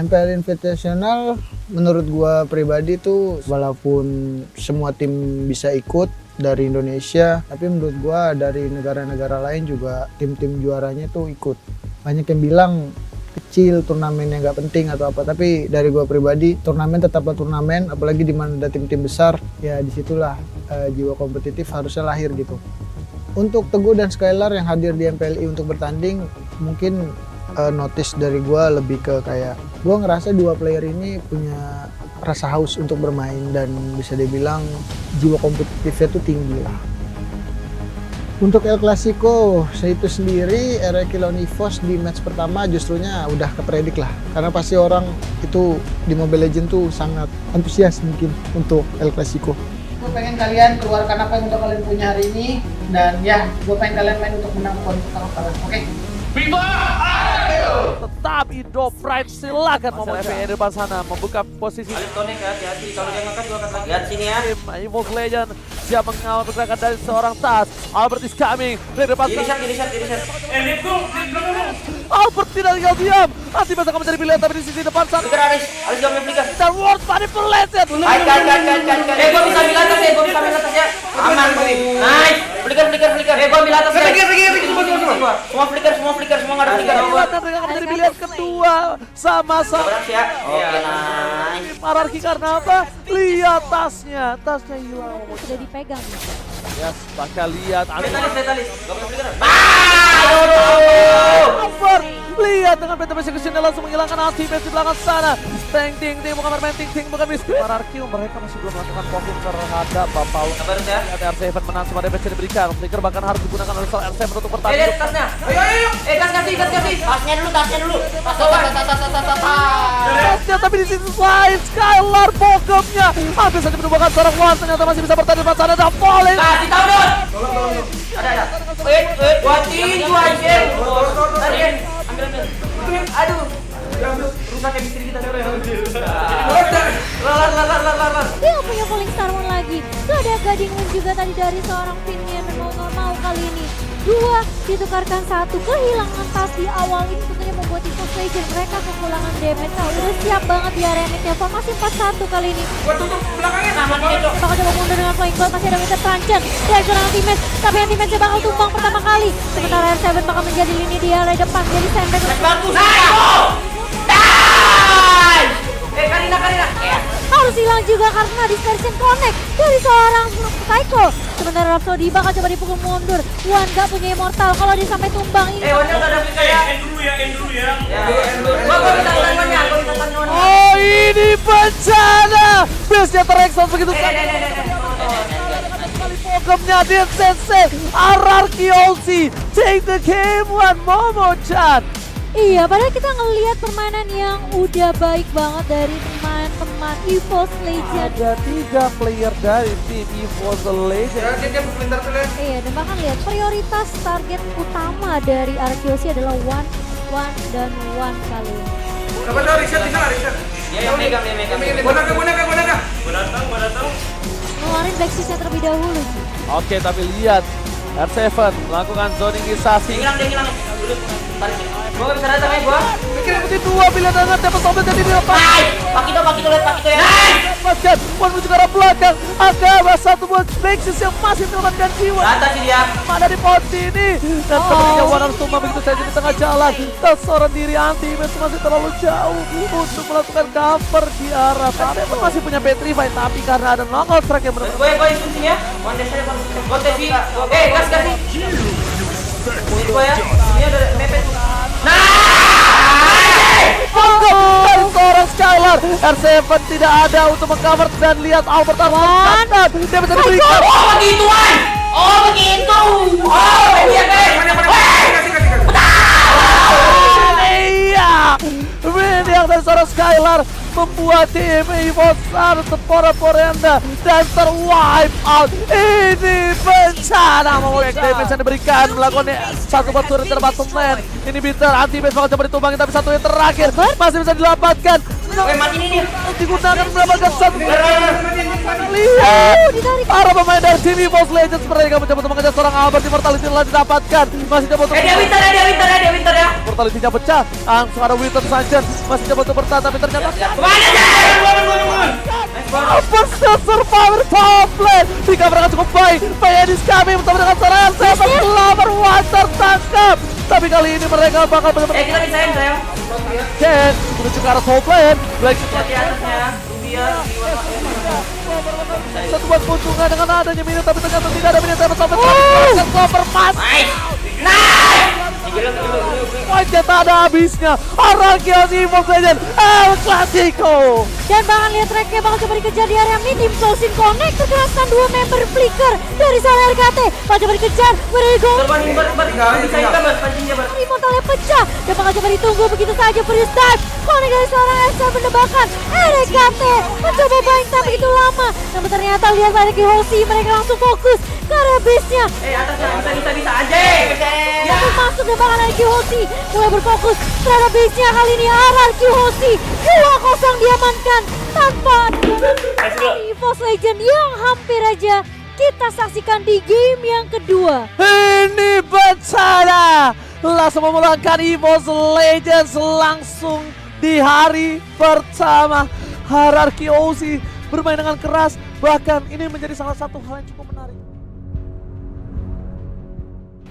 MPL Invitational menurut gua pribadi tuh walaupun semua tim bisa ikut dari Indonesia, tapi menurut gua dari negara-negara lain juga tim-tim juaranya tuh ikut. Banyak yang bilang kecil, turnamennya nggak penting atau apa, tapi dari gua pribadi turnamen tetaplah turnamen, apalagi di mana ada tim-tim besar, ya disitulah jiwa kompetitif harusnya lahir gitu. Untuk Teguh dan Skylar yang hadir di MPLI untuk bertanding, mungkin notice dari gue lebih ke kayak gue ngerasa dua player ini punya rasa haus untuk bermain dan bisa dibilang jiwa kompetitifnya tuh tinggi lah. Untuk El Clasico itu sendiri, RRQ lawan EVOS di match pertama justrunya udah kepredik lah, karena pasti orang itu di Mobile Legends tuh sangat antusias mungkin untuk El Clasico. Gue pengen kalian keluarkan apa yang udah kalian punya hari ini, dan ya gue pengen kalian main untuk menang poin pertama. Oke? Viva! Ayo! Tetap Indo Pride, silakan Momochan di depan sana membuka posisi. Alif connect, hati-hati kalau dia ngangkat gua akan lagi. Lihat sini ya. Tim EVOS Legend siap mengawal pergerakan dari seorang Tas. Albert is coming dari depan Kiri sana. shot. Let's go! Albert tidak tinggal diam. Nanti bisa mencari pilihan tapi di sisi depan sana. Flicker Aris gak punya flicker. Dan World Manipulated. Kan. Gua bisa ambil atas ya, Aman gua. Nice. Flicker. Gua ambil atas ya. Semua flicker, semua enggak ada flicker. Dan mereka menjadi pilihan kedua sama-sama. Berhasil ya. Oke, nice. Hierarki karena apa? Lihat tasnya hilang. Sudah dipegang. Ya, bakal lihat. Vitalis. Gak punya flicker. Albert lihat dengan beta-beta kesini langsung menghilangkan ultimate di belakang sana. Ting bukan bermain ting bukan miss. Hierarki mereka masih belum melakukan fokus terhadap Bapak. Sabar ya. Ada R7 menang semua damage yang diberikan. Flicker bahkan harus digunakan oleh R7 untuk pertandingan. Lihat tasnya. Ayo. Gas kasih. Tasnya dulu. Tas. Tasnya tapi di sisi lain Skylar bogemnya hampir saja menumbangkan seorang Wan, ternyata masih bisa bertahan di depan sana dan falling. Kasih tahu dong. Ada. Buatin gua anjir. Tadi ambil. Aduh. Rusak chemistry kita. Lar. Dia nggak punya Falling Star Moon lagi. Tuh ada Guiding Wind juga tadi dari seorang Finian dan mau kali ini. Dua ditukarkan satu, kehilangan Tas di awal ini tentunya membuat EVOS Legend mereka kekurangan damage. Nah, udah siap banget di area mid level, masih 4-1 kali ini. Gua tutup belakangnya aman ini, Dok. Bakal coba mundur dengan Flying Bolt, masih ada Winter Punchen dari seorang anti-match, tapi anti-matchnya bakal tumbang pertama kali. Sementara R7 bakal menjadi lini di area depan, jadi sandbag untuk Bagus. Karina. harus hilang juga karena dispersion connect dari seorang Psycho. Sementara Rhapsody bakal coba dipukul mundur. Wan gak punya immortal, kalau dia sampai tumbang ini. Wan enggak ada flicker ya. End dulu ya. Gua bisa tangannya. Oh, ini bencana. Base-nya terekspos begitu saja. Bogemnya di Sensei RRQ take the game one Momochan. Iya, padahal kita ngelihat permainan yang udah baik banget dari teman-teman EVOS Legend. Ada 3 player dari tim EVOS Legend. Iya, dan bahkan lihat prioritas target utama dari RQC adalah one dan one kali ini. Dia yang megang. Gua datang. Ngeluarin Blackshisnya terlebih dahulu sih. Oke, tapi lihat R7 melakukan zoningisasi. Dia hilang. Tarik. Gua bisa datang ya gua. Putih 2 pilihan hangat dapat sobat jadi di depan. Pakai itu lihat. Dapatkan Wan menuju ke arah belakang. Ada satu buat Blackshis yang masih menyelamatkan jiwa. Atas sih dia. Ada di posisi ini dan sepertinya Wan harus tumbang begitu saja di tengah jalan. Dan seorang diri anti-match masih terlalu jauh untuk melakukan cover di arah sana. Masih punya Petrify tapi karena ada knockout strike yang benar. Gue instruksinya. One dash aja. Gua tes sih. Kasih. Gua ya. Ini ada mepet. Dari seorang Skylar, R7 tidak ada untuk mengcover dan lihat Albert Arman. Dia bisa diberikan. Oh begitu. Iya, win yang dari seorang Skylar membuat tim EVOS harus terpora-porenda dan terwipe out. Ini bencana mau damage yang diberikan melakukan satu batu return bottom lane. Ini bitter anti-base bakal coba ditumbangin tapi satu yang terakhir masih bisa dilamatkan. Mati ini. Digunakan mendapatkan satu. Lihat para pemain dari tim EVOS Legends mereka mencoba untuk mengejar seorang Albert. Immortality telah didapatkan. Masih coba untuk Dia winter ya. Mortality-nya pecah. Langsung ada Winter Sunshine masih coba untuk bertahan, tapi ternyata Bersa Survivor top lane dikabarkan cukup baik. Bayadis kami bersama dengan serangan Seven Lover One tertangkap. Tapi kali ini mereka bakal benar-benar Kita bisain sayang. Ken menuju ke arah top lane. Black Di atasnya Rubia. satu buat keuntungan dengan adanya minute, tapi ternyata tidak ada minute sampai terakhir cover pas. Wajah tak ada habisnya. Arakios Evox Legend El Clasico. Dan bahkan lihat tracknya bakal coba dikejar di area mid. Impulsing Connect terkeraskan dua member Flicker dari seorang RKT. Bakal coba dikejar. Where are you going? Bisain gambar pancingnya bar. Immortalnya pecah dan bakal coba ditunggu begitu saja freeze dive. Connect dari seorang S7 mendebakan RKT mencoba bind tak begitu lama, namun ternyata lihat ada Kihoshi, mereka langsung fokus ke area base-nya. Atasnya bisa aja. Langsung masuk dan bahkan ada Kihoshi mulai berfokus terhadap base-nya. Kali ini Arar Kihoshi 2-0 diamankan tanpa EVOS Legend yang hampir aja kita saksikan di game yang kedua. Ini bencana. Langsung memulangkan EVOS Legends langsung di hari pertama. Hierarchy OC bermain dengan keras, bahkan ini menjadi salah satu hal yang cukup menarik.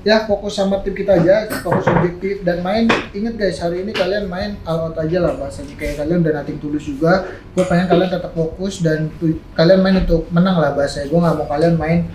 Ya fokus sama tim kita aja, fokus objektif dan main. Ingat guys, hari ini kalian main all out aja lah bahasanya, kayak kalian udah nothing tulus juga. Gue pengen kalian tetap fokus dan kalian main untuk menang lah bahasanya. Gue nggak mau kalian main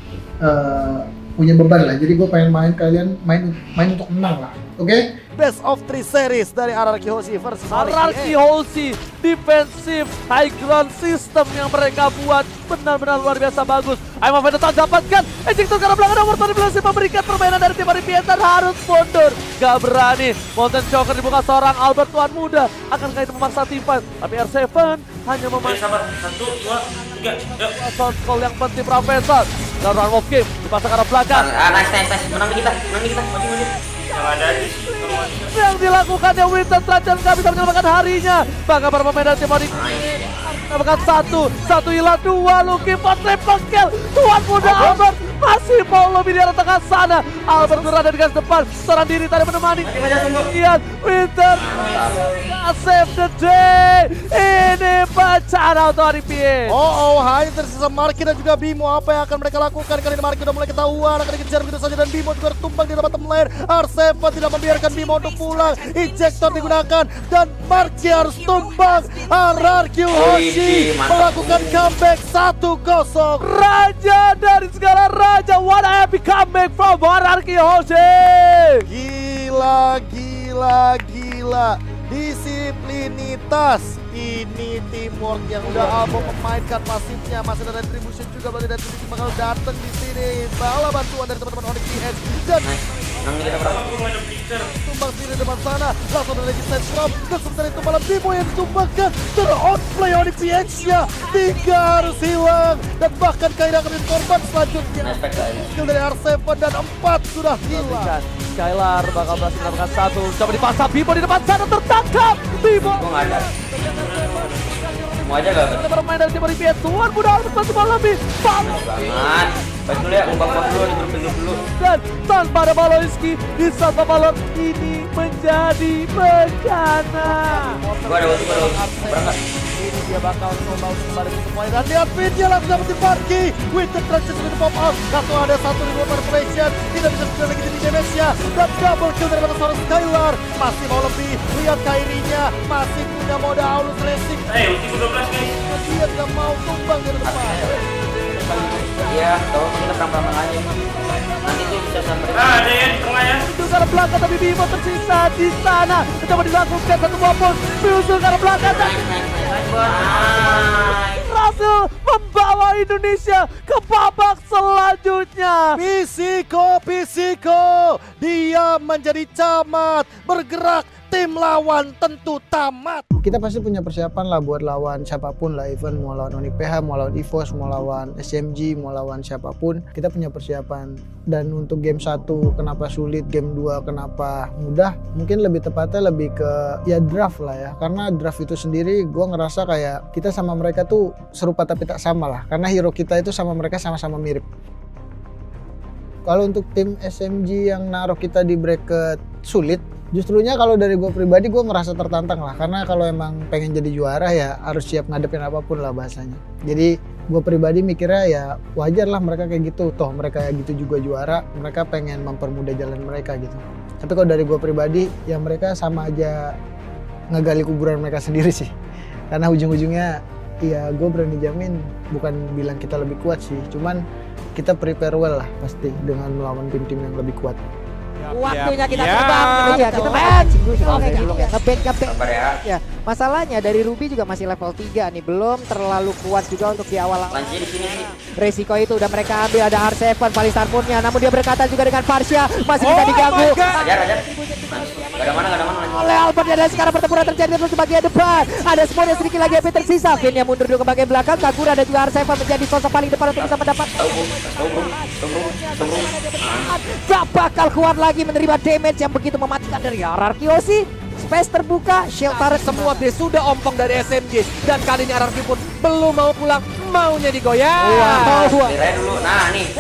punya beban lah, jadi gue pengen kalian main untuk menang lah, oke? Best of 3 series dari Hierarchy Hoshi versus Hierarchy Hoshi. Defensive high ground system yang mereka buat benar-benar luar biasa bagus. Aimov tetap dapatkan ejector karena belakang nomor 12 memberikan permainan dari tim Aripian dan harus mundur. Gak berani. Mountain Choker dibuka seorang Albert Tuan Muda. Akankah itu memaksa tim fight? Tapi R7 hanya memakai Sabar, 1, 2, 3, yuk. sound call yang penting Profesor. Dan run of game dipasang ke arah belakang. Nice. Menang kita. Maju. Yang ada di situ. Yang dilakukannya Winter Trajan gak bisa menyelamatkan harinya. Bahkan para pemain dari tim Onyx mendapatkan satu hilang, dua Lucky for triple kill. Tuan Muda Albert masih mau lebih di arah tengah sana. Albert berada di garis depan, seorang diri tadi menemani. Lihat Winter save the day. Ini bencana untuk Aripian. Hanya tersisa Marky dan juga Bimo. Apa yang akan mereka lakukan? Kali ini Marky udah mulai ketahuan, akan dikejar begitu saja dan Bimo juga tumbang di bottom lane. R7 tidak membiarkan Bimo untuk pulang. Injektor digunakan dan Marky harus tumbang. Hierarchy Hoshi melakukan comeback 1-0. Raja dari segala raja, what a epic comeback from Hierarchy Hoshi. Gila. Disiplinitas. Ini teamwork yang udah Abo memainkan pasifnya. Masih ada retribution juga, berarti retribution bakal datang di sini. Bala bantuan dari teman-teman Onyx GX dan tumbang sini depan sana. Langsung ada lagi side drop dan sementara itu malah Bimo yang ditumbangkan. Ter-outplay Onyx GX-nya. 3 harus hilang dan bahkan kehilangan menjadi korban selanjutnya. Skill dari R7 dan 4 sudah hilang. Skylar bakal berhasil mendapatkan 1. Coba dipasang Bimo di depan sana, tertangkap. Bimo Gua nggak ada. Mau aja gak? ada bermain dari tim Aripian. Tuan Muda Albert masih mau lebih. Banget. Baik dulu ya, ubah dulu, digerupin dulu. Dan tanpa ada Baloiski di Santa Balon ini menjadi bencana. Gua ada waktu. Berangkat. Ini dia bakal coba untuk kembali ke semuanya dan lihat Vidya langsung dapetin Marky. With the transition to pop up. Langsung ada 1 di luar manipulation. Tidak bisa sudah lagi jadi damage-nya. Dan double kill dari seorang Skylar. Masih mau lebih. Lihat Kairinya. Masih punya mode Aulus Racing. Ulti 12 guys. Dia tidak mau tumbang dari depan. Iya, kalau kita perang-perang aja. Nanti tuh bisa sampai. Ada ya di tengah ya. Itu ke arah belakang tapi Bimo tersisa di sana. Coba dilakukan satu maupun. Biusul ke arah belakang. Berhasil membawa Indonesia ke babak selanjutnya. Pisiko. Dia menjadi camat. Bergerak. Tim lawan tentu tamat. Kita pasti punya persiapan lah buat lawan siapapun lah, even mau lawan Onyx PH, mau lawan EVOS, mau lawan SMG, mau lawan siapapun, kita punya persiapan. Dan untuk game 1 kenapa sulit, game 2 kenapa mudah, mungkin lebih tepatnya lebih ke ya draft lah ya, karena draft itu sendiri gue ngerasa kayak kita sama mereka tuh serupa tapi tak sama lah, karena hero kita itu sama mereka sama-sama mirip. Kalau untuk tim SMG yang naruh kita di bracket sulit, Justrunya kalau dari gue pribadi gue merasa tertantang lah, karena kalau emang pengen jadi juara ya harus siap ngadepin apapun lah bahasanya. Jadi gue pribadi mikirnya ya wajar lah mereka kayak gitu, toh mereka gitu juga juara, mereka pengen mempermudah jalan mereka gitu. Tapi kalau dari gue pribadi ya mereka sama aja ngegali kuburan mereka sendiri sih, karena ujung-ujungnya ya gue berani jamin bukan bilang kita lebih kuat sih, cuman kita prepare well lah pasti dengan melawan tim-tim yang lebih kuat. Waktunya kita terbang. Iya, kita main. Ngebet. Ya, masalahnya dari Ruby juga masih level 3 nih, belum terlalu kuat juga untuk di awal. Lanci di sini nih. Resiko itu udah mereka ambil, ada R7 paling starpunnya, namun dia berdekatan juga dengan Farsha, masih bisa diganggu. Ajar. Gak ada mana. Oleh Albert, dan sekarang pertempuran terjadi terus di bagian depan. Ada semua yang sedikit lagi yang tersisa. Finn yang mundur dulu ke bagian belakang. Kagura dan juga R7 menjadi sosok paling depan untuk bisa mendapat. Gak bakal kuat lagi menerima damage yang begitu mematikan dari Ararkiosi. Space terbuka, shield turret semua base sudah ompong dari SMG. Dan kali ini Ararki pun belum mau pulang, maunya digoyang. Diraih dulu, nah nih.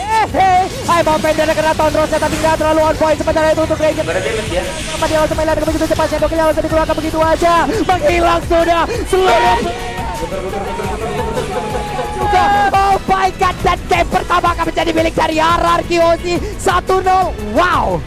Hai mau pendek kena Town Rose tapi nggak terlalu on point. Sementara itu untuk Ranger. Gak ada damage ya. Apa dia langsung melihat begitu cepat, Shadowkill langsung dikeluarkan begitu aja. Menghilang sudah seluruh. Oh my god, dan game pertama akan menjadi milik dari Ararkiosi 1-0. Wow.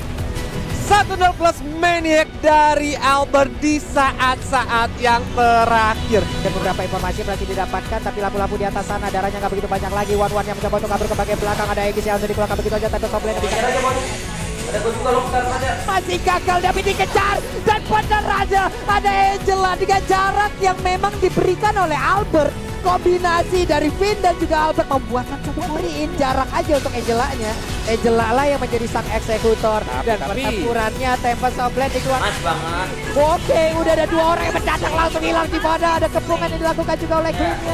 1-0 plus Maniac dari Albert di saat-saat yang terakhir. Dan beberapa informasi berhasil didapatkan, tapi lampu-lampu di atas sana darahnya nggak begitu banyak lagi. One-one yang mencoba untuk kabur ke bagian belakang, ada Aegis yang sudah dikeluarkan begitu aja, tapi Soblend bisa. Ada gue juga lokal aja. Masih gagal tapi dikejar, dan benar aja ada Angela dengan jarak yang memang diberikan oleh Albert. Kombinasi dari Finn dan juga Albert membuatkan beriin jarak aja untuk Angela-nya. Angela lah yang menjadi sang eksekutor. Dan pertempurannya Tempest of Blade dikeluarkan. Nice banget. Oke, udah ada 2 orang yang mendadak langsung hilang di mana. Ada kepungan yang dilakukan juga oleh Clean-nya.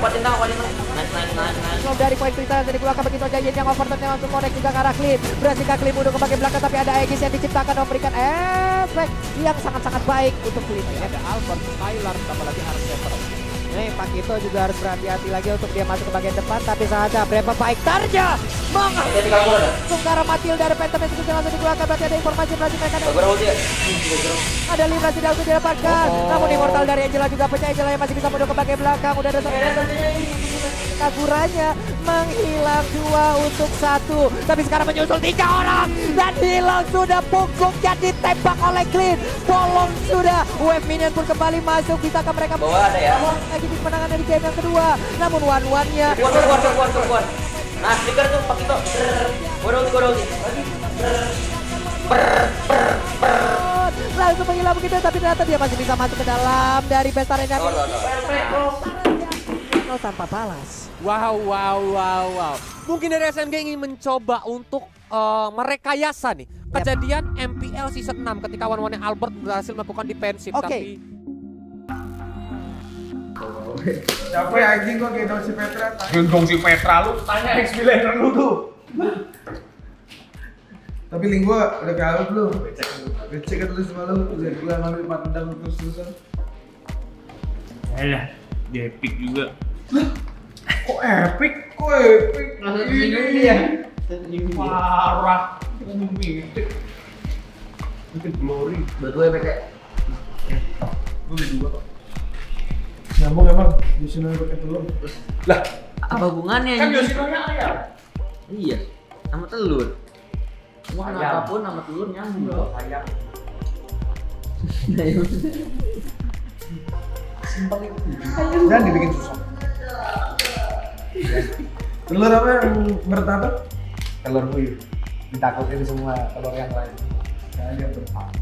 Kuatin tangan. Nice. Kalau dari poin Crystal yang dikeluarkan begitu aja, yang overturn langsung connect juga ke arah Clean. Berhasil Clean mundur ke bagian belakang, tapi ada Aegis yang diciptakan memberikan efek yang sangat-sangat baik untuk Clean. Ada Albert, Skylar, apalagi R7. Nih, Pakito juga harus berhati-hati lagi untuk dia masuk ke bagian depan, tapi saja berapa baik tarja Sungkara Matil dari Phantom yang langsung dikeluarkan, berarti ada informasi berarti mereka ada Libra tidak bisa didapatkan, namun Immortal dari Angela juga pecah. Angela yang masih bisa mundur ke bagian belakang, udah ada Kaguranya menghilang 2 untuk 1, tapi sekarang menyusul 3 orang dan hilang sudah, punggungnya ditembak oleh Clean, bolong sudah. Wave minion pun kembali masuk, bisakah mereka bawa ada ya lagi di kemenangan dari game yang kedua, namun one-one-nya kuat. Nah, stiker tuh pak itu. Gua ulti. langsung menghilang begitu, tapi ternyata dia masih bisa masuk ke dalam dari best arena tanpa balas. Wow. Mungkin dari SMG ingin mencoba untuk merekayasa nih kejadian MPL season 6 ketika one-one Albert berhasil melakukan defensif. Tapi siapa ya anjing gua gendong si Petra? Gendong si Petra lu tanya ex-villainer lu tuh. Tapi link gua udah kalah belum? Becek kan lu semalam udah gua ngambil 4 tendang terus-terusan. Alah, dia epic juga. Kok epic? Ini ya. Parah. Mungkin glory. Buat gue pakai. Gue udah 2 kok. Nyambung emang, Yoshino pakai telur. Lah, Apa hubungannya kan ini? Yoshino-nya ayam. Iya, sama telur. Semua apapun sama telur nyambung kok. Ayam. Jangan dibikin susah. Telur apa yang bertato? Telur puyuh. Ditakutin semua telur yang lain. Karena dia bertato.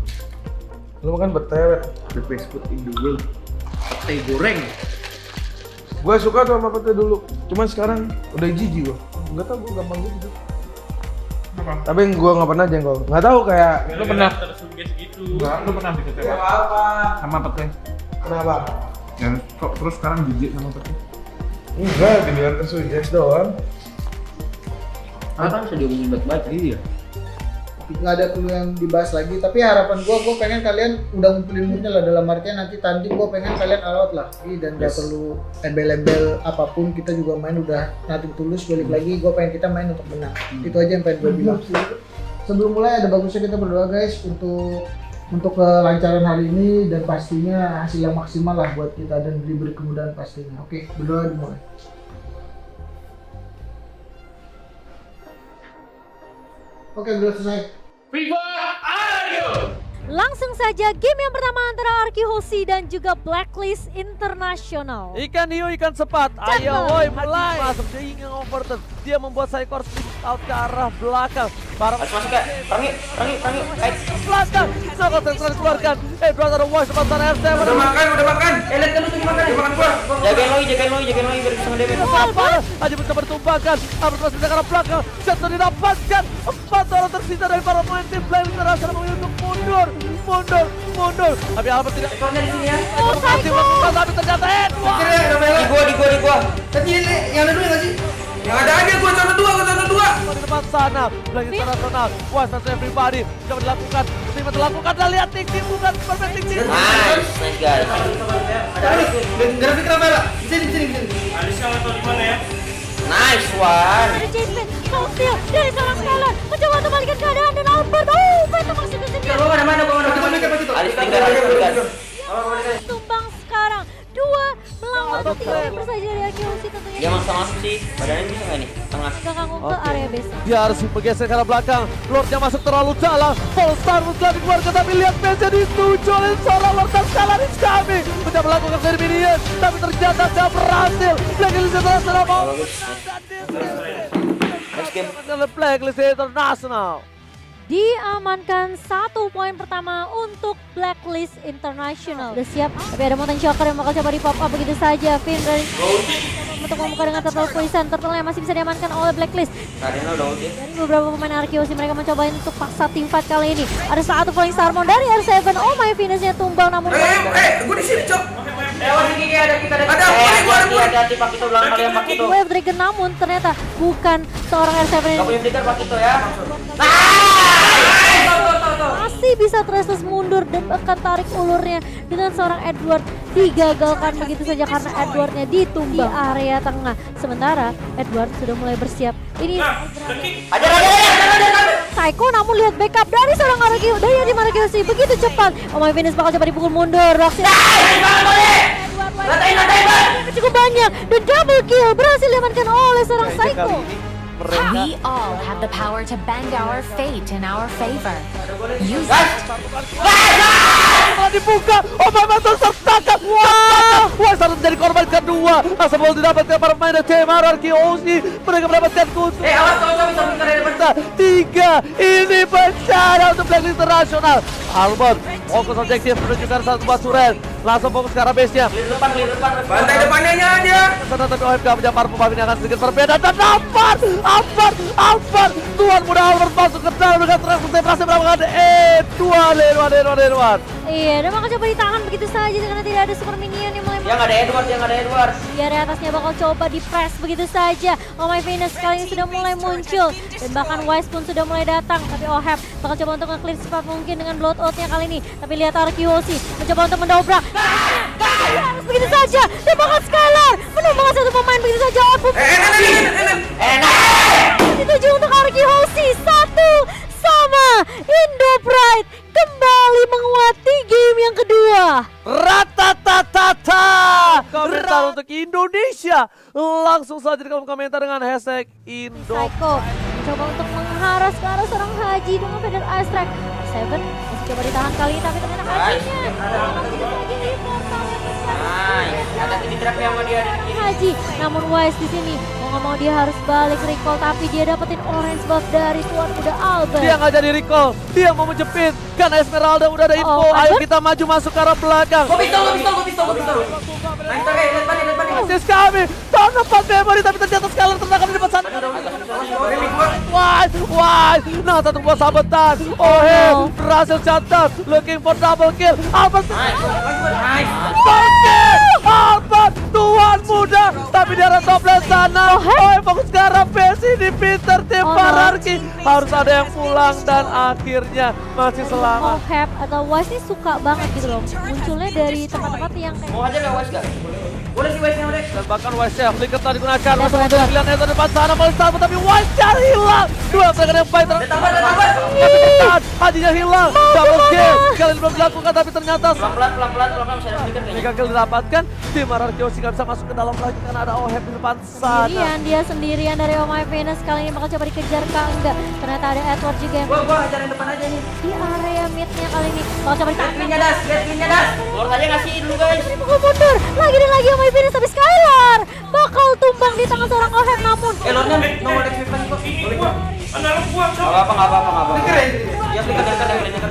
Lu makan betewet, the best food in the world. Teh goreng. Gue suka tuh sama pete dulu, cuman sekarang udah jijik gue. Gak tau, gue gampang gitu. Tapi gue nggak pernah jengkol. Nggak tahu kayak Lu pernah tersuges gitu. Enggak, lu pernah dikecewa apa? Sama pete. Kenapa? Ya kok terus sekarang jijik sama pete? Enggak, dibilang tersuges doang. Kan bisa diomongin baik-baik. Iya. Nggak ada clue yang dibahas lagi, tapi harapan gue pengen kalian udah ngumpulin moodnya lah, dalam artian nanti tanding gue pengen kalian all out lah dan gak perlu embel-embel apapun, kita juga main udah nothing tulus, balik lagi gue pengen kita main untuk menang. Itu aja yang pengen gue bilang. Sebelum mulai ada bagusnya kita berdoa guys untuk untuk kelancaran hari ini dan pastinya hasil yang maksimal lah buat kita dan diberi kemudahan pastinya. Oke, berdoa dimulai. Oke, udah selesai. FIFA, ayo! Langsung saja game yang pertama antara Arki Hoshi dan juga Blacklist International. Ikan hiu, ikan sepat. Ayo, woi, mulai. Masuk dia ingin overturn. Dia membuat Saikor spin out ke arah belakang. Barang Harus masuk ya. Perangi. belakang. Saikor terus dikeluarkan. Edward ada watch depan sana RC. Udah makan. Lihat kan lu tuh gimana? Makan gua. Jagain Loi biar bisa ngedemit. Apa? Aja mencoba ditumbangkan. Harus masuk ke arah belakang. Jatuh didapatkan. 4 orang tersisa dari para pemain tim Blacklist International memilih untuk mundur. Tapi Albert tidak. Ekornya di sini ya. Oh, Masih melakukan, tapi ternyata Edward. Di gua. Tadi yang ada dua nggak sih? Yang ada aja gua zona 2. Di depan sana, Blacklist International. Wah, satu everybody. Coba dilakukan. Terima dilakukan. Dan lihat Tik bukan perfect Tik. Nice guys. Grafik Rafaela. Sini. Aliska atau di mana ya? Nice one. Ada Jason, Sophia dari seorang Skylar mencoba untuk balikan keadaan dan Albert. Oh, Phantom masuk ke sini. Mana? Alis tinggal. Tumbang sekarang 2 melawan 3 member saja dari Arki Hoshi tentunya. Dia masuk sih. Badannya bisa nggak nih? Tengah. Belakang ke area base. Dia harus bergeser ke arah belakang. Lordnya masuk terlalu dalam. Polestar telah dikeluarkan, tapi lihat meja dituju oleh seorang Lord dan Skylar is coming. Mencoba melakukan seri minion, tapi ternyata tidak berhasil. Blacklist International mau. Next game. Blacklist International. Diamankan 1 poin pertama untuk Blacklist International. Udah siap, tapi ada Mountain Shocker yang bakal coba di pop up begitu saja. Finn dari untuk membuka dengan Turtle Poison. Turtle yang masih bisa diamankan oleh Blacklist. Karena udah ulti. Dari beberapa pemain Arki Hoshi mereka mencoba untuk paksa tim fight kali ini. Ada satu Falling Starmon dari R7. Oh my, finishnya tumbang namun Gua di sini, Cok. Ada hati-hati Pak Kito belakang kalian Pak Kito. Wave Dragon namun ternyata bukan seorang R7 ini. Gak punya flicker Pak Kito ya. Masih bisa Trestus mundur dan bahkan tarik ulurnya dengan seorang Edward digagalkan begitu saja karena Edwardnya ditumbang di area tengah. Sementara Edward sudah mulai bersiap. Ini Ajar. Psycho namun lihat backup dari seorang Arki Hoshi begitu cepat. Oh my, Venus bakal coba dipukul mundur. Roxy cukup banyak dan double kill berhasil diamankan oleh seorang Psycho. We all have the power to bend our fate in our favor. Use it. Dibuka, oh my, tertangkap. Wah, harus menjadi korban kedua. Asal didapatkan para pemain tim Arki Hoshi. Mereka mendapatkan kunci. Awas kau bisa flicker dari depan. 3, ini bencana untuk Blacklist International. Albert fokus objektif menunjukkan satu basuren. Langsung fokus ke arah base-nya. Clear depan. Bantai depannya dia. Kesana tapi OFK menjamar pemain ini akan sedikit berbeda. Dan Albert. Tuan muda Albert masuk ke dalam dengan berhasil mendapatkan Edward. Iya, dan bakal coba ditahan begitu saja karena tidak ada super minion yang mulai Yang ada Edward. di area atasnya bakal coba di press begitu saja. Oh my, Venus kali ini sudah mulai muncul dan bahkan Wise pun sudah mulai datang. Tapi Oheb bakal coba untuk nge-clear cepat mungkin dengan blood out-nya kali ini. Tapi lihat Arki Hoshi mencoba untuk mendobrak. Harus begitu saja dan bahkan Skylar menumbangkan satu pemain begitu saja. Dituju untuk Arki Hoshi 1 sama Indo Pride kembali menguati game yang kedua. Ratatatata. Komentar untuk Indonesia. Langsung saja di kolom komentar dengan hashtag Indo. Psycho mencoba untuk mengharas ke arah seorang Haji dengan Feather Ice Strike. Seven masih coba ditahan kali ini tapi ternyata Hajinya Ada tadi trap yang mau dia ada di kiri. Haji, namun Wise di sini mau nggak mau dia harus balik recall tapi dia dapetin orange buff dari tuan muda Albert. Dia nggak jadi recall, dia mau menjepit karena Esmeralda udah ada info. Ayo kita maju masuk ke arah belakang. Gua pistol. Lihat pani. Asis kami, tahun 4 memory tapi ternyata Skylar tertangkap di depan sana. Wise, nah satu buah sabetan. Berhasil catat, looking for double kill. Albert, Albert, tuan muda, tapi di arah top lane sana. Fokus ke arah base di Peter tim Arki. Harus ada yang pulang dan akhirnya masih selamat. Oheb atau Wise ini suka banget gitu loh, munculnya dari tempat-tempat yang Mau aja nggak Wise gak? Boleh si Wise-nya udah. Dan bahkan Wise-nya flicker telah digunakan. Masuk untuk pilihan Neto depan sana Malsama, tapi Wise-nya hilang. Dua serangan yang baik Tambah. tapi tekan, Hajinya hilang. Double kill kali ini belum dilakukan, tapi ternyata Pelan-pelan bisa ada flicker kayaknya. Mega kill didapatkan. Tim Ararkiosi nggak bisa masuk ke dalam lagi karena ada Oheb di depan sana. Dia sendirian dari Oh My Venus. Kali ini bakal coba dikejar kah? Enggak. Ternyata ada Edward juga yang Gua hajar yang depan aja nih. di area midnya kali ini. Bakal coba ditahan. Lihat pinnya das. Keluar aja ngasih dulu guys. Ini bakal mundur. Lagi dan lagi Oh My Venus, tapi Skylar bakal tumbang di tangan seorang Oheb, namun Lordnya nomor expect kok. Anak gua. Enggak apa. Ya flicker.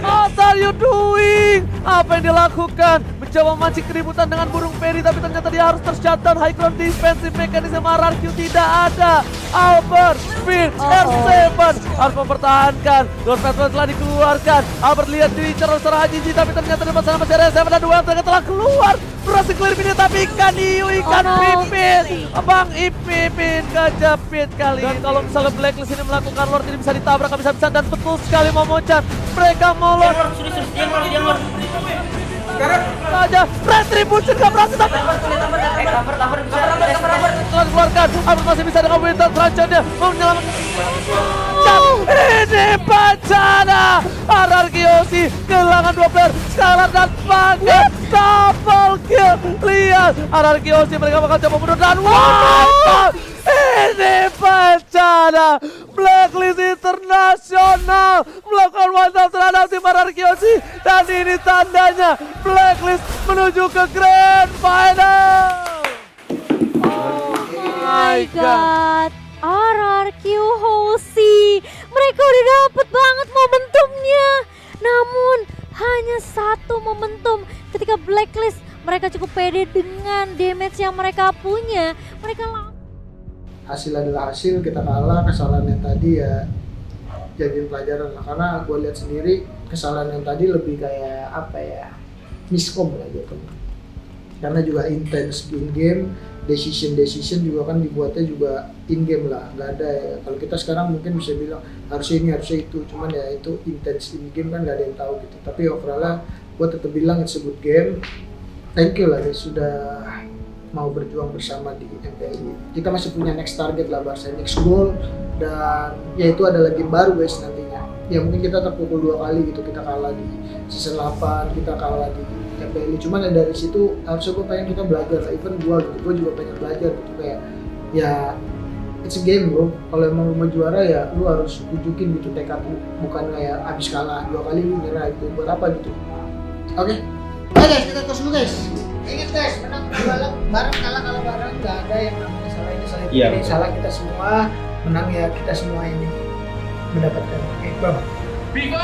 What are you doing? Apa yang dilakukan? Mencoba memancing keributan dengan burung peri, tapi ternyata dia harus tershutdown. High ground defensive mechanism RRQ tidak ada. Albert, Spin, R7 harus mempertahankan. Lord Patrick telah dikeluarkan. Albert lihat diincar oleh seorang Hajiji, tapi ternyata di sana masih ada R7 dan dua yang telah keluar. Berhasil clear mini, tapi ikan pipit. Bang Ipipin kejepit kali. Dan kalau misalnya Blacklist ini melakukan Lord, ini bisa ditabrak habis-habisan dan betul sekali Momochan. Mereka mau Lord. Dia Lord. Sekarang saja Retribution gak berhasil, tapi Cover. telah dikeluarkan. Albert masih bisa dengan Winter selanjutnya mau menyelamatkan. Ini bencana. Ararkiosi kehilangan 2 player, Skylar dan Pangga. Double kill. Lihat Ararkiosi, mereka bakal coba mundur dan wow, ini bencana. Blacklist Internasional melakukan one-shot terhadap tim Ararkiosi, dan ini tandanya Blacklist menuju ke Grand Final. Oh my god. RRQ Hoshi, mereka udah dapet banget momentumnya. Namun hanya satu momentum ketika Blacklist mereka cukup pede dengan damage yang mereka punya. Hasil adalah hasil, kita kalah. Kesalahan yang tadi ya jadiin pelajaran lah, karena gue lihat sendiri kesalahan yang tadi lebih kayak apa ya, miskom lah gitu. Karena juga intens in game, decision juga kan dibuatnya juga in game lah, nggak ada ya. Kalau kita sekarang mungkin bisa bilang harusnya ini harusnya itu, cuman ya itu intens in game kan nggak ada yang tahu gitu. Tapi overall gue tetap bilang it's a good game. Thank you lah guys sudah mau berjuang bersama di MPL. Kita masih punya next target lah, Barca next goal, dan ya itu adalah game baru guys nantinya. Ya mungkin kita terpukul 2 kali gitu, kita kalah di season 8, kita kalah di MPL. Cuman ya dari situ harusnya gue pengen kita belajar lah, even gue juga pengen belajar gitu, kayak ya it's a game bro. Kalau emang lu mau juara ya lu harus tunjukin gitu tekad lu, bukan kayak abis kalah 2 kali lu nyerah itu buat apa gitu. Oke guys, kita terus dulu guys. Ingat guys, menang bareng, kalah bareng, nggak ada yang namanya salah ini salah itu. Ini salah kita semua, menang ya kita semua ini mendapatkan. Oke, bye. Viva